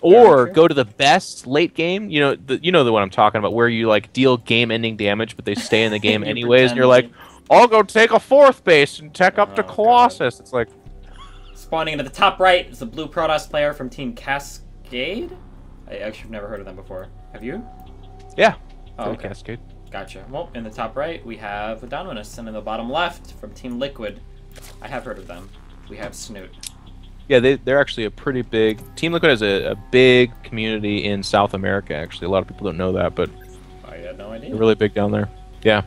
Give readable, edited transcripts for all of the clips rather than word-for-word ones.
Or go to the best late game. You know the one I'm talking about, where you like deal game-ending damage, but they stay in the game You anyways, and you're pretend like, I'll go take a fourth base and tech up to God. Colossus. It's like Spawning into the top right is the blue Protoss player from Team Cascade. I actually have never heard of them before. Have you? yeah, Oh, okay. Cascade. Gotcha. Well, in the top right, we have Adonminus, and in the bottom left, from Team Liquid, I have heard of them, we have Snute. Yeah, they're actually a pretty big... Team Liquid has a big community in South America, actually. A lot of people don't know that, but I had no idea. they're really big down there. Yeah.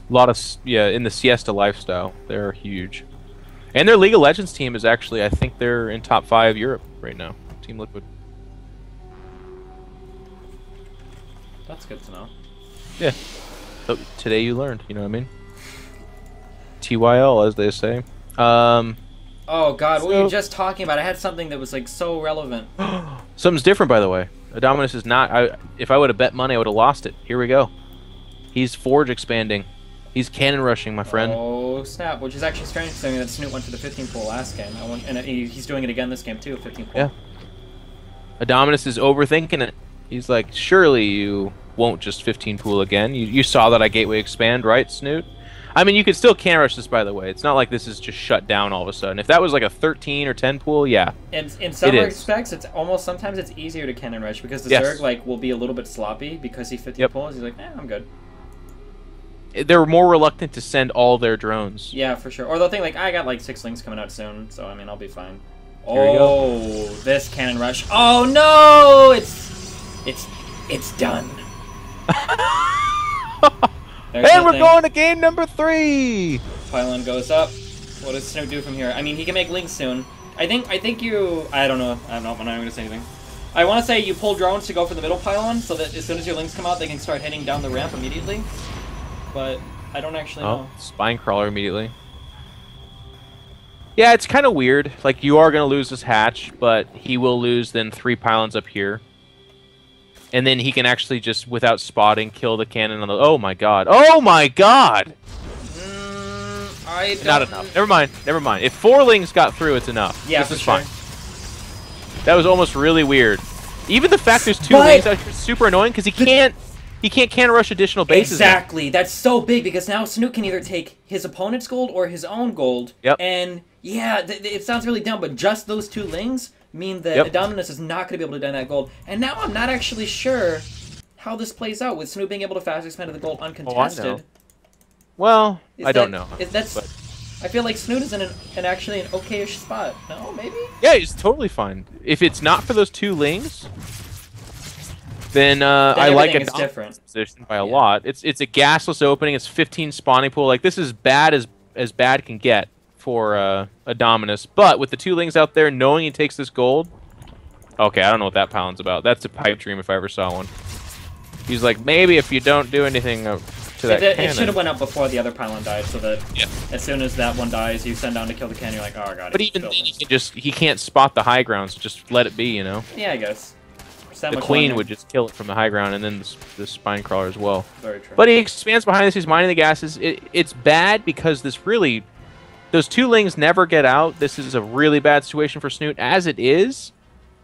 A lot of... Yeah, in the Siesta lifestyle, they're huge. And their League of Legends team is actually... I think they're in top 5 Europe right now. Team Liquid. That's good to know. Yeah. So today you learned, you know what I mean? TYL, as they say. Oh god, what were you just talking about? I had something that was like so relevant. Something's different, by the way. Adonminus is not... if I would have bet money, I would have lost it. Here we go. He's Forge expanding. He's cannon rushing, my friend. Oh snap, which is actually strange considering that Snute went to the 15 pool last game. And he's doing it again this game too, 15 pool. Yeah. Adonminus is overthinking it. He's like, surely you won't just 15 pool again. You saw that I gateway expand, right, Snute? I mean, you could still cannon rush this, by the way. It's not like this is just shut down all of a sudden. If that was like a 13 or 10 pool, yeah. And in some respects, it's almost sometimes it's easier to cannon rush because the Zerg like will be a little bit sloppy because he 15 pulls. He's like, I'm good. They're more reluctant to send all their drones. Yeah, for sure. Or they'll think like, I got like 6 links coming out soon, so I mean, I'll be fine. Here we go. This cannon rush. Oh no! It's done. And we're going to game number 3! Pylon goes up. What does Snute do from here? I mean, he can make links soon. I think you... I don't know. I'm not going to say anything. I want to say you pull drones to go for the middle pylon, so that as soon as your links come out, they can start heading down the ramp immediately. But I don't actually know. Spine crawler immediately. Yeah, it's kind of weird. Like, you are going to lose this hatch, but he will lose then 3 pylons up here. And then he can actually just, without spotting, kill the cannon on the... Oh my god. Oh my god! Not enough. Never mind. Never mind. If 4 lings got through, it's enough. Yeah, this is fine. That was almost really weird. Even the fact there's 2 lings out here is super annoying because he can't cannon rush additional bases. Exactly. Now. That's so big because now Snute can either take his opponent's gold or his own gold. Yep. And yeah, it sounds really dumb, but just those 2 lings mean that Adonminus is not going to be able to done that gold. And now I'm not actually sure how this plays out with Snute being able to fast expand to the gold uncontested. Oh, I know. Well, I don't know. I feel like Snute is in actually an okay-ish spot. No, maybe? Yeah, he's totally fine. If it's not for those 2 lings, then I like Adonminus' position by a lot. It's a gasless opening. It's 15 spawning pool. Like, this is bad as bad can get for Adonminus. But with the 2 lings out there, knowing he takes this gold... Okay, I don't know what that pylon's about. That's a pipe dream if I ever saw one. He's like, maybe if you don't do anything to that cannon... It should have went up before the other pylon died, so that as soon as that one dies, you send down to kill the cannon, you're like, oh god. But even then, he can't spot the high ground, so just let it be, you know? Yeah, I guess. The queen would just kill it from the high ground, and then the spine crawler as well. Very true. But he expands behind this, he's mining the gases. It's bad because this really... Those 2 lings never get out. This is a really bad situation for Snute. As it is,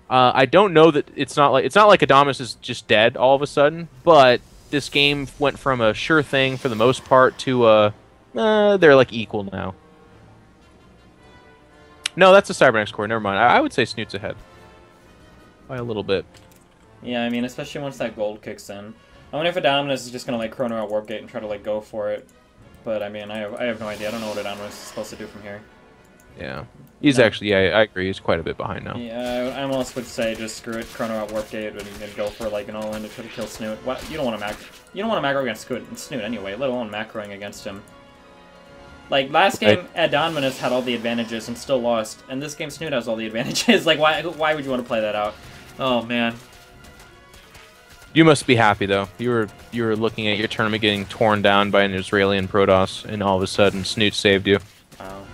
I don't know that it's not like Adonminus is just dead all of a sudden, but this game went from a sure thing for the most part to they're like equal now. No, that's a Cybernex core. Never mind. I would say Snute's ahead by a little bit. Yeah, I mean, especially once that gold kicks in. I wonder if Adonminus is just gonna like chrono out Warp Gate and try to like go for it. But I mean, I have no idea. I don't know what Adonminus is supposed to do from here. Yeah, he's actually. Yeah, I agree. He's quite a bit behind now. Yeah, I almost would say just screw it, chrono out Warp Gate, and go for like an all-in to try to kill Snute. What? You don't want to macro against Snute anyway, let alone macroing against him. Like last game, Adonminus had all the advantages and still lost, and this game Snute has all the advantages. Like why would you want to play that out? Oh man. You must be happy though. You were looking at your tournament getting torn down by an Israeli and Protoss, and all of a sudden Snute saved you. Wow.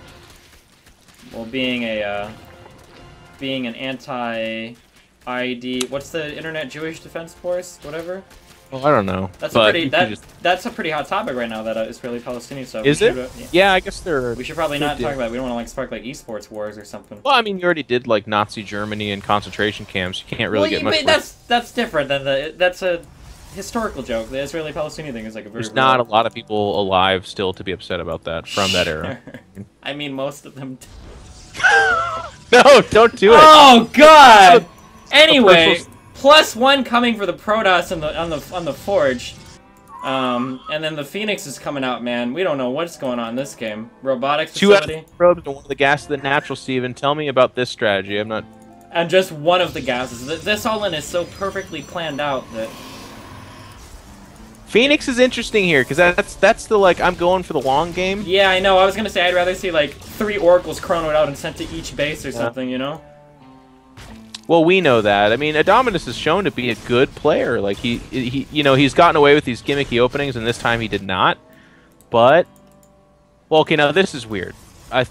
Well, being an anti-ID, what's the Internet Jewish Defense Force? Whatever. Well, I don't know. That's but that's a pretty hot topic right now. That Israeli-Palestinian stuff. Is it? Yeah, I guess they're. We should probably not talk about it. We don't want to like spark like esports wars or something. Well, I mean, you already did like Nazi Germany and concentration camps. You can't really get much. That's different than that's a historical joke. The Israeli-Palestinian thing is like a very. There's not a lot of people alive still to be upset about that from that era. I mean, most of them. No, don't do it. Oh God. Anyway, +1 coming for the Protoss on the Forge, and then the Phoenix is coming out. Man, we don't know what's going on in this game. Robotics facility. 2 out of probes and 1 of the gas of the natural. Steven, tell me about this strategy. I'm not. And just 1 of the gases. This all-in is so perfectly planned out that. Phoenix is interesting here because that's the like I'm going for the long game. Yeah, I know. I was gonna say I'd rather see like 3 oracles chronoed out and sent to each base or something, you know. Well, we know that. I mean, Adonminus is shown to be a good player. Like he you know, he's gotten away with these gimmicky openings, and this time he did not. But, well, okay, now this is weird.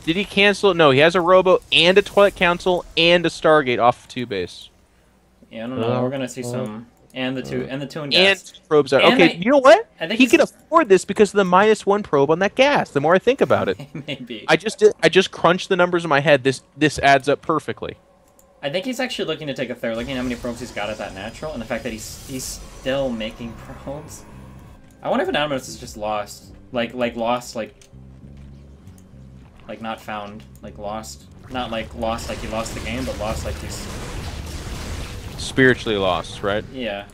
Did he cancel it? No, he has a Robo and a Twilight Council and a Stargate off of 2 base. Yeah, I don't know. We're gonna see some and the two and gas. And probes out. And okay, you know what? He can afford this because of the -1 probe on that gas. The more I think about it, maybe. I just crunched the numbers in my head. This adds up perfectly. I think he's actually looking to take a third, looking at how many probes he's got at that natural, and the fact that he's still making probes. I wonder if Adonminus is just lost, like lost, like not found, like lost, not like lost like he lost the game, but lost like he's spiritually lost, right? Yeah,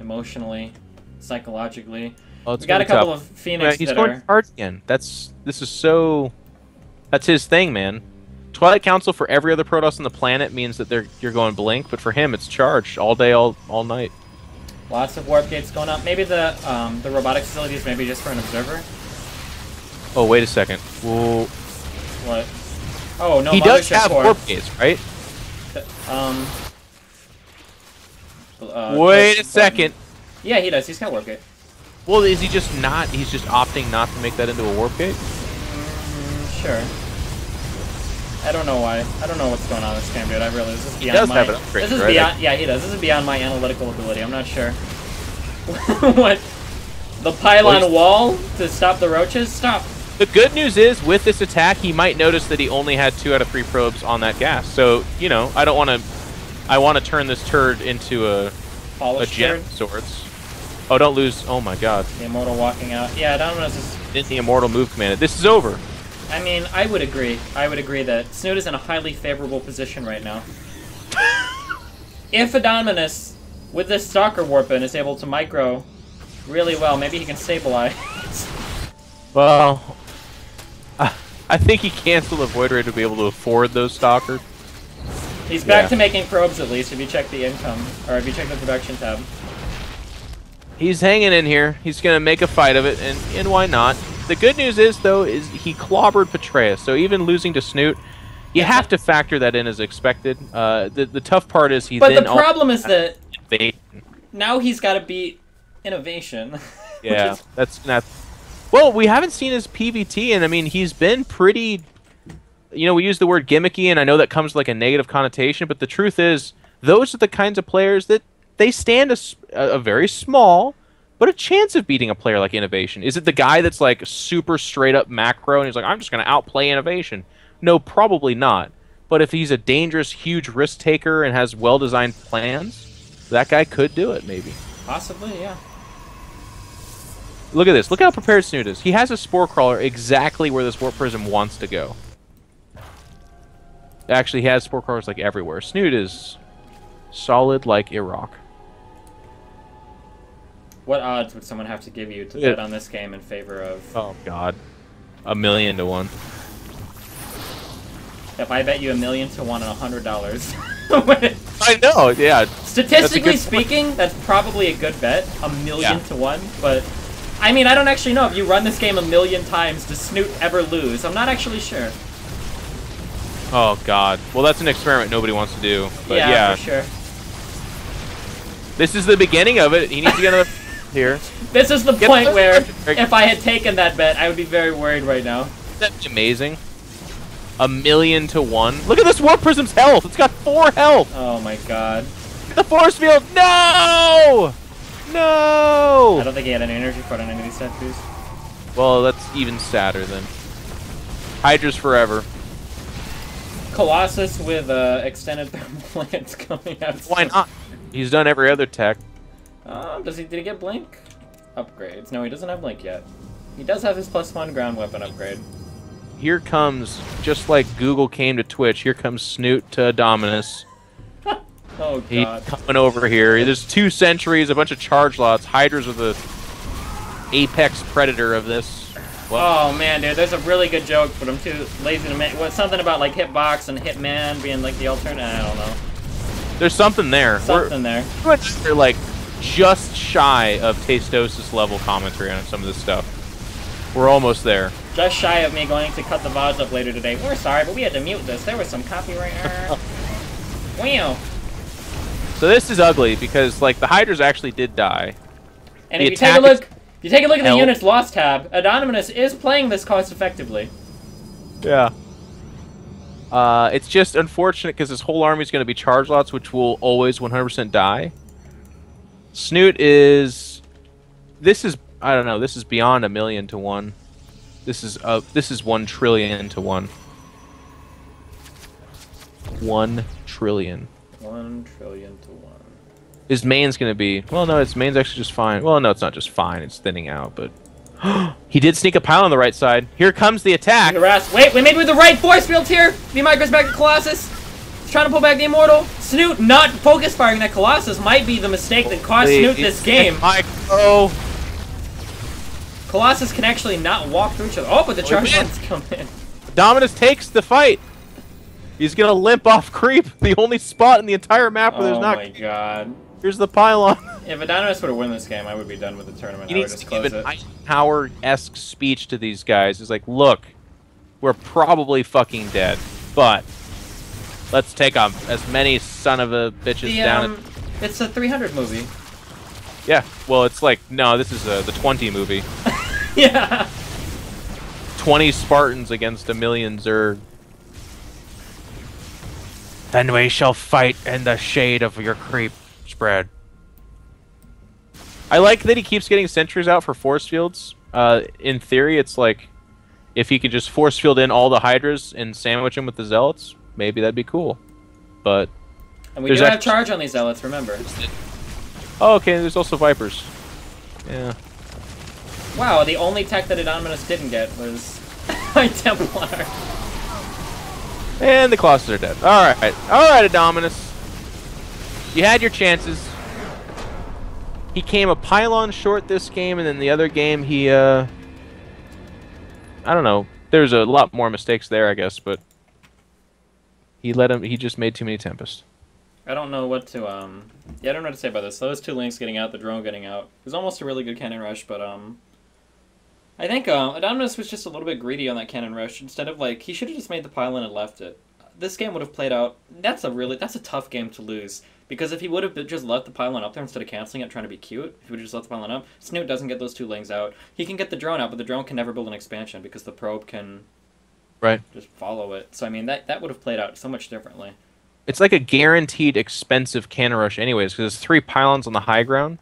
emotionally, psychologically. Well, we got a couple of Phoenix. He's going hard again. That's his thing, man. Twilight Council for every other Protoss on the planet means that you're going blink, but for him it's charged all day, all night. Lots of warp gates going up. Maybe the robotic facilities maybe just for an observer. Oh, wait a second. Whoa. What? Oh no. He does have warp gates, right? Wait a second. Yeah, he does. He's got warp gate. Well, is he just not? He's just opting not to make that into a warp gate? Sure. I don't know why. I don't know what's going on in this game, dude. I really this is beyond he does my. Have an upgrade, this is right? beyond. Yeah, he does. This is beyond my analytical ability. I'm not sure. What? The pylon wall to stop the roaches? Stop. The good news is, with this attack, he might notice that he only had 2 out of 3 probes on that gas. So, you know, I want to turn this turd into a gem of sorts. Oh, don't lose. Oh my God. The Immortal walking out. Yeah, Adonminus is. Didn't the Immortal move commanded? This is over. I mean, I would agree. I would agree that Snute is in a highly favorable position right now. If Adonminus, with this Stalker Warpin, is able to micro really well, maybe he can stabilize. Well, I think he canceled the Void Ray to be able to afford those Stalkers. He's back to making probes at least, if you check the income, or if you check the production tab. He's hanging in here. He's going to make a fight of it, and why not? The good news is, though, is he clobbered Patreus, so even losing to Snute, you have to factor that in as expected. The tough part is he But the problem is that now he's got to beat Innovation. Yeah, that's not... Well, we haven't seen his PVT, and I mean, he's been pretty... You know, we use the word gimmicky, and I know that comes with like a negative connotation, but the truth is, those are the kinds of players that they stand a very small, but a chance of beating a player like Innovation. Is it the guy that's like super straight up macro and he's like, I'm just going to outplay Innovation? No, probably not. But if he's a dangerous, huge risk taker and has well-designed plans, that guy could do it, maybe. Possibly, yeah. Look at this. Look how prepared Snute is. He has a Spore Crawler exactly where this Warp Prism wants to go. Actually, he has Spore Crawlers like everywhere. Snute is solid like Iraq. What odds would someone have to give you to bet on this game in favor of... Oh, God. 1,000,000 to 1. If I bet you 1,000,000 to 1 and $100... I know, yeah. Statistically speaking, that's probably a good bet. 1,000,000 to 1, but... I mean, I don't actually know. If you run this game 1,000,000 times, does Snute ever lose? I'm not actually sure. Oh, God. Well, that's an experiment nobody wants to do. But yeah, for sure. This is the beginning of it. He needs to get another... Here. This is the point where, if I had taken that bet, I would be very worried right now. That's amazing. 1,000,000 to 1. Look at this Warp Prism's health. It's got 4 health. Oh my God. The force field. No! No! I don't think he had any energy for it on any of these tattoos. Well, that's even sadder then. Hydras forever. Colossus with extended thermal lance coming out. Why not? He's done every other tech. Did he get Blink? Upgrades. No, he doesn't have Blink yet. He does have his +1 ground weapon upgrade. Here comes, just like Google came to Twitch, here comes Snute to Adonminus. Oh, God. He's coming over here. There's 2 sentries, a bunch of charge lots. Hydras with the apex predator of this. Well, oh, man, dude, there's a really good joke, but I'm too lazy to make. What, something about, like, Hitbox and Hitman being, like, the alternate? I don't know. There's something there. We're like, just shy of Tastosis level commentary on some of this stuff. We're almost there. Just shy of me going to cut the VODs up later today. We're sorry, but we had to mute this. There was some copyright error. Wow. So this is ugly because, like, the Hydras actually did die. And if you take a look, at the units lost tab, Adonminus is playing this cost effectively. Yeah. It's just unfortunate because this whole army is going to be charge lots, which will always 100% die. Snute is. This is. I don't know. This is beyond 1,000,000 to 1. This is 1,000,000,000,000 to 1. 1,000,000,000,000. 1,000,000,000,000 to 1. His main's gonna be. Well, no, his main's actually just fine. Well, no, it's not just fine. It's thinning out, but. He did sneak a pile on the right side. Here comes the attack. Wait, we made with the right force field here. V goes back to Colossus. He's trying to pull back the Immortal. Snute not focus firing that Colossus might be the mistake that cost Snute this game. Oh. Colossus can actually not walk through each other. Oh, but the charge ones come in. Adonminus takes the fight. He's gonna limp off creep. The only spot in the entire map where there's not. Oh my God. Here's the pylon. If Adonminus would have won this game, I would be done with the tournament. He needs to give an Eisenhower-esque speech to these guys. He's like, look, we're probably fucking dead, but let's take as many son of a bitches down. It's a 300 movie. Yeah, well, it's like, no, this is the 20 movie. Yeah. 20 Spartans against 1,000,000 Zerg. Then we shall fight in the shade of your creep spread. I like that he keeps getting sentries out for force fields. In theory, it's like, if he could just force field in all the Hydras and sandwich them with the Zealots, maybe that'd be cool. But... And we do have charge on these Zealots, remember. Oh, okay, there's also Vipers. Yeah. Wow, the only tech that Adonminus didn't get was my Templar. And the Colossus are dead. Alright. Alright, Adonminus. You had your chances. He came a pylon short this game, and then the other game he, I don't know. There's a lot more mistakes there, I guess, but he just made too many Tempest. I don't know what to, yeah, I don't know what to say about this. Those 2 links getting out, the drone getting out. It was almost a really good cannon rush, but, I think, Adonminus was just a little bit greedy on that cannon rush. Instead of, like, he should have just made the pylon and left it. This game would have played out. That's a tough game to lose. Because if he would have just left the pylon up there instead of canceling it, trying to be cute, if he would have just left the pylon up, Snute doesn't get those 2 lings out. He can get the drone out, but the drone can never build an expansion because the probe can just follow it. So, I mean, that would have played out so much differently. It's like a guaranteed expensive cannon rush anyways, because there's 3 pylons on the high ground.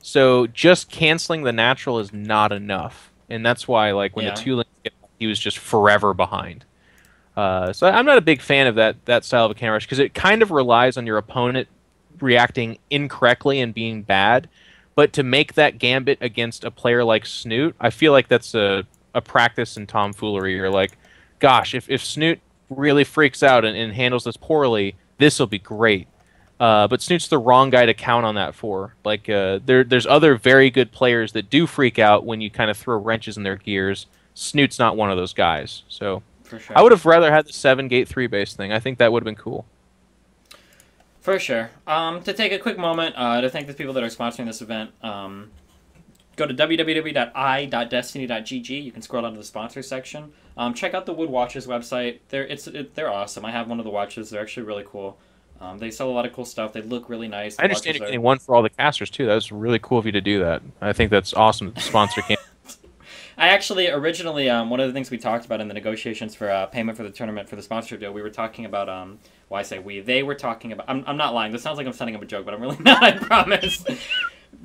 So just canceling the natural is not enough. And that's why, like, when the 2 links get, he was just forever behind. So I'm not a big fan of that style of a cannon rush, because it kind of relies on your opponent reacting incorrectly and being bad. But to make that gambit against a player like Snute, I feel like that's a practice in tomfoolery. You're like, gosh, if Snute really freaks out and handles this poorly, this will be great. But Snute's the wrong guy to count on that for. Like, there's other very good players that do freak out when you kind of throw wrenches in their gears. Snute's not one of those guys. So for sure. I would have rather had the 7-gate 3-base thing. I think that would have been cool. For sure. To take a quick moment to thank the people that are sponsoring this event, go to www.i.destiny.gg. You can scroll down to the sponsor section. Check out the Wood Watches website. They're awesome. I have one of the watches. They're actually really cool. They sell a lot of cool stuff. They look really nice. I understand you're getting one for all the casters, too. That was really cool of you to do that. I think that's awesome that the sponsor came. I actually, originally, one of the things we talked about in the negotiations for payment for the tournament for the sponsorship deal, we were talking about, well, I say we, they were talking about, I'm not lying, this sounds like I'm setting up a joke, but I'm really not, I promise.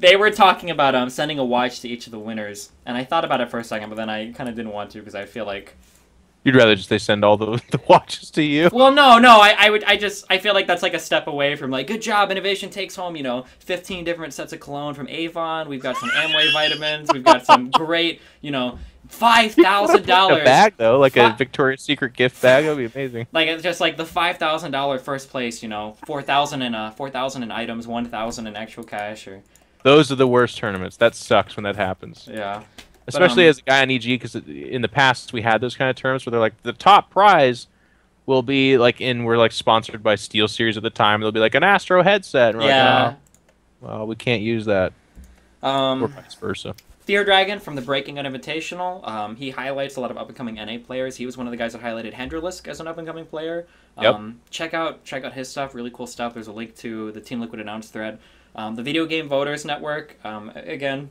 They were talking about sending a watch to each of the winners, and I thought about it for a second, but then I kind of didn't want to because I feel like you'd rather just they send all the watches to you. Well, no, I feel like that's like a step away from like good job, Innovation takes home 15 different sets of cologne from Avon. We've got some Amway vitamins. We've got some great $5,000 a bag though, like a Victoria's Secret gift bag. That'd be amazing. Like it's just like the $5,000 first place. 4,000 in items, 1,000 in actual cash or. Those are the worst tournaments. That sucks when that happens. Yeah. Especially as a guy on EG, because in the past we had those kind of tournaments where they're like, the top prize will be like, we're like sponsored by SteelSeries at the time. They'll be like an Astro headset. And we're like, oh, well, we can't use that. Or vice versa. Fear Dragon from the Breaking Out Invitational. He highlights a lot of up-and-coming NA players. He was one of the guys that highlighted Henderlisk as an up-and-coming player. Check out his stuff. Really cool stuff. There's a link to the Team Liquid Announce thread. The Video Game Voters Network. Again,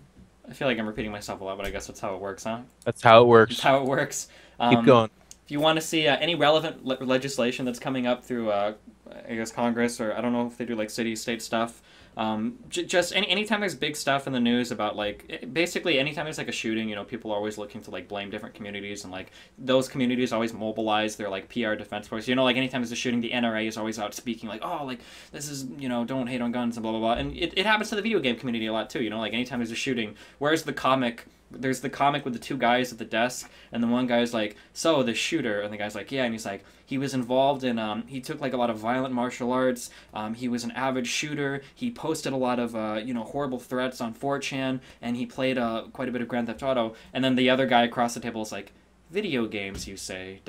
I feel like I'm repeating myself a lot, but I guess that's how it works, huh? That's how it works. That's how it works. Keep going. If you want to see any relevant legislation that's coming up through, I guess, Congress, or I don't know if they do, like, city-state stuff, just anytime there's big stuff in the news about, like, basically anytime there's, like, a shooting, people are always looking to, like, blame different communities, and, like, those communities always mobilize their, like, PR defense force. Like, anytime there's a shooting, the NRA is always out speaking, like, oh, like, this is, don't hate on guns and blah, blah, blah. And it happens to the video game community a lot, too, like, anytime there's a shooting, where's the comic... There's the comic with the two guys at the desk, and the one guy's like, so, the shooter, and the guy's like, yeah, and he's like, he was involved in, he took, like, a lot of violent martial arts, he was an avid shooter, he posted a lot of, horrible threats on 4chan, and he played, quite a bit of Grand Theft Auto, and then the other guy across the table is like, video games, you say, ...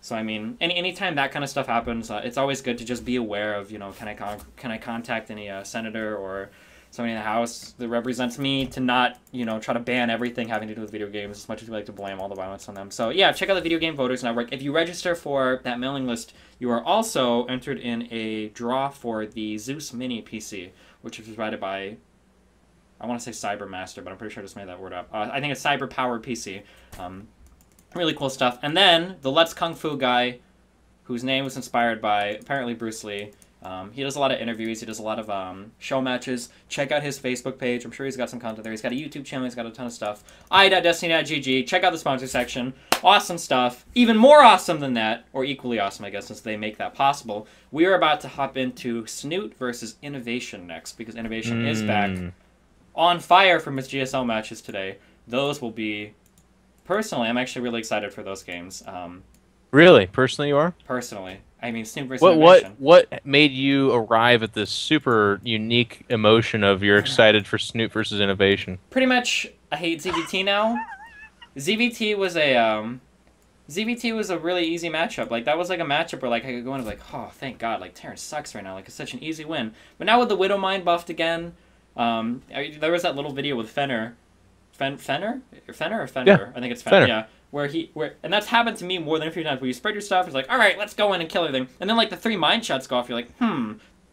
So, I mean, anytime that kind of stuff happens, it's always good to just be aware of, can I contact any, senator or... somebody in the House that represents me to not, try to ban everything having to do with video games as much as we like to blame all the violence on them. So, yeah, check out the Video Game Voters Network. If you register for that mailing list, you are also entered in a draw for the Zeus Mini PC, which is provided by, I want to say Cybermaster, but I'm pretty sure I just made that word up. I think it's Cyber Power PC. Really cool stuff. And then the Let's Kung Fu guy, whose name was inspired by, apparently, Bruce Lee. He does a lot of interviews, he does a lot of show matches. Check out his Facebook page, I'm sure he's got some content there. He's got a YouTube channel, he's got a ton of stuff. i.destiny.gg, check out the sponsor section. Awesome stuff. Even more awesome than that, or equally awesome, I guess, since they make that possible. We are about to hop into Snute versus Innovation next, because Innovation is back on fire from his GSL matches today. Those will be... Personally, I'm actually really excited for those games. Really? Personally, you are? Personally. I mean, Snute versus Innovation. What made you arrive at this super unique emotion of you're excited for Snute versus Innovation? Pretty much, I hate ZVT now. ZVT was a really easy matchup. Like, that was like a matchup where like I could go in and be like, oh, thank God, like Terrence sucks right now. Like, it's such an easy win. But now with the Widowmine buffed again, there was that little video with Fenner. Fenner or Fender? Yeah. I think it's Fenner. Yeah. And that's happened to me more than a few times, where you spread your stuff, it's like, alright, let's go in and kill everything. And then, like, the 3 mine shots go off, you're like,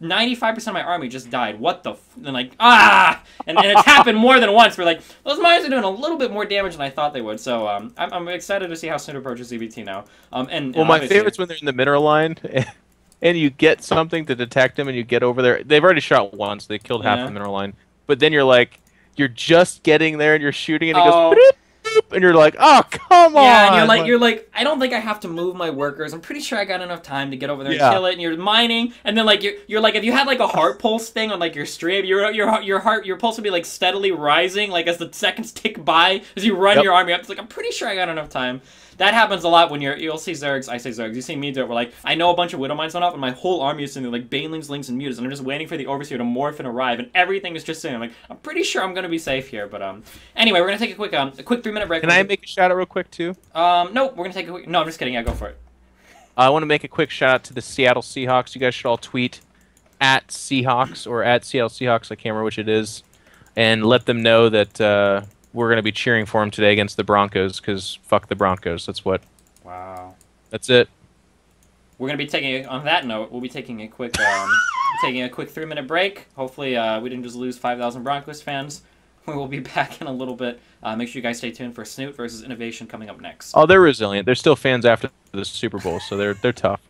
95% of my army just died. What the And like, ah! And it's happened more than once. We're like, those mines are doing a little bit more damage than I thought they would. So, I'm excited to see how Snute approaches ZVT now. Well, my favorite's when they're in the mineral line, and you get something to detect them, and you get over there. They've already shot once. They killed half the mineral line. But then you're like, you're just getting there, and you're shooting, and it goes... And you're like, oh, come on! Yeah, and you're like, I don't think I have to move my workers. I'm pretty sure I got enough time to get over there and kill it. And you're mining, and then like you're like, if you had like a heart pulse thing on like your stream, your pulse would be like steadily rising, like as the seconds tick by as you run your army up. It's like, I'm pretty sure I got enough time. That happens a lot when you'll see Zergs. I say Zergs. You see me do it. Where like I know a bunch of Widow Mines went up, and my whole army is sitting there like Banelings, Lynx, and Mutas, and I'm just waiting for the Overseer to morph and arrive, and everything is just sitting there. I'm like, I'm pretty sure I'm gonna be safe here. But anyway, we're gonna take a quick 3-minute break. Can I make a shout out real quick too? No, we're gonna take a quick. No, I'm just kidding. Yeah, go for it. I want to make a quick shout out to the Seattle Seahawks. You guys should all tweet at Seahawks or at Seattle Seahawks. I can't remember which it is, and let them know that we're gonna be cheering for them today against the Broncos, because fuck the Broncos. That's what. Wow. That's it. We're gonna be taking. On that note, we'll be taking a quick 3-minute break. Hopefully, we didn't just lose 5,000 Broncos fans. We will be back in a little bit. Make sure you guys stay tuned for Snute versus Innovation coming up next. Oh, they're resilient. They're still fans after the Super Bowl, so they're tough.